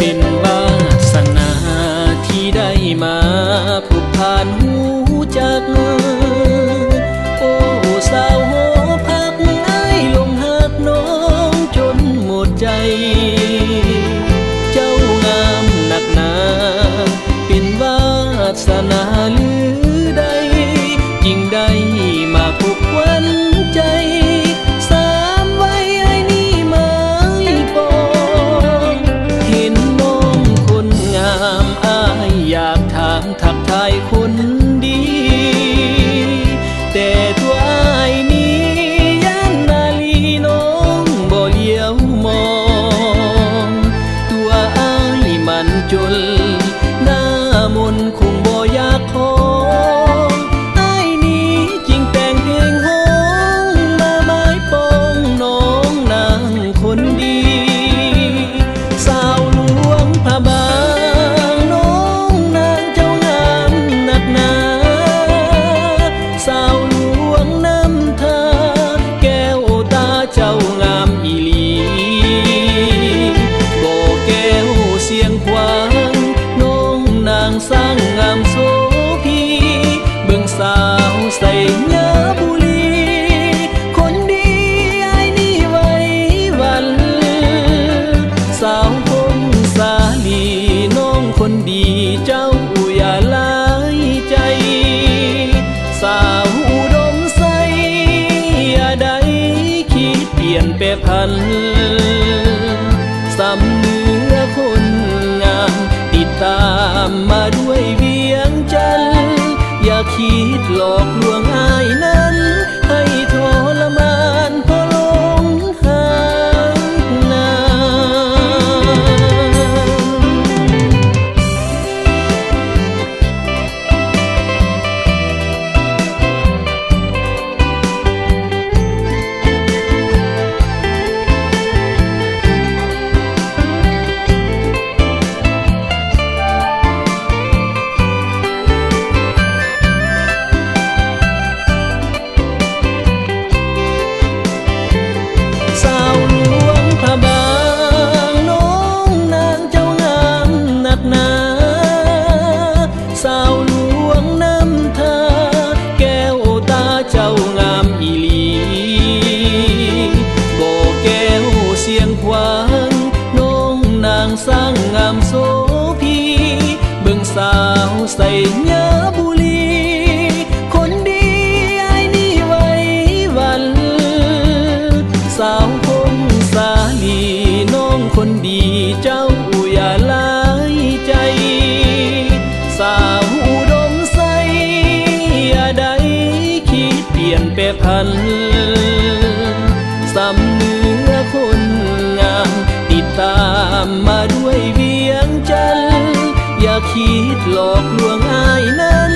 เป็นวาสนาที่ได้มาพบผ่านหูจักโอ้สาวหอพักไอ้ลงหักน้องจนหมดใจเจ้างามหนักหนาเป็นวาสนาหรือใดยิ่งได้มาพบวันใจสามไว้ไอ้นี่ไม้ปองเห็นน้องคนงามอ้ายอยากถามทักทายคนดีแต่ตัวอ้ายนี้ยันนาลีน้องบ่เลี้ยวมองตัวอ้ายมันจนหน้ามนคงบ่อยากขออ้ายนี้จริงแต่งเพลงฮ้องมาไม้ปองน้องนางคนดีสาวหลวงพระบางน้องนางเจ้างามหนักหนาสาวหลวงน้ำทาแก้วตาเจ้างามอีหลีบ่แก้วเสียงขวางน้องนางสร้างงามโสพีเบิ่งสาวใส่เนื้อบุรีคนดีไอ้นี่ไว้วันสาวคงสาลีน้องคนดีเจ้าอย่าลายใจสาวอุดมใสอย่าได้คิดเปลี่ยนแปรพันสำเนื้อคนงามติดตามมาด้วยเวียงจันทร์อย่าคิดหลอกลวงอ้ายนั้นให้ทรมานเพราะหลงหานางสาวหลวงพระบางน้องนางเจ้างามหนักหนาสาวหลวงน้ำทาแก้วตาเจ้างามอีหลีบ่แก้วเสียงขวางน้องนางสร้างงามโสพีเบิ่งสาวใส่เนื้อบุรีคนดีไอ้นี่ไว้วันสาวคงสาลีน้องคนดีเจ้าอย่าลายใจสาวอุดมใสอย่าได้คิดเปลี่ยนแปรพันสำเนื้อคนงามติดตามมาด้วยเวียงจันทร์อย่าคิดหลอกลวงอ้ายนั้น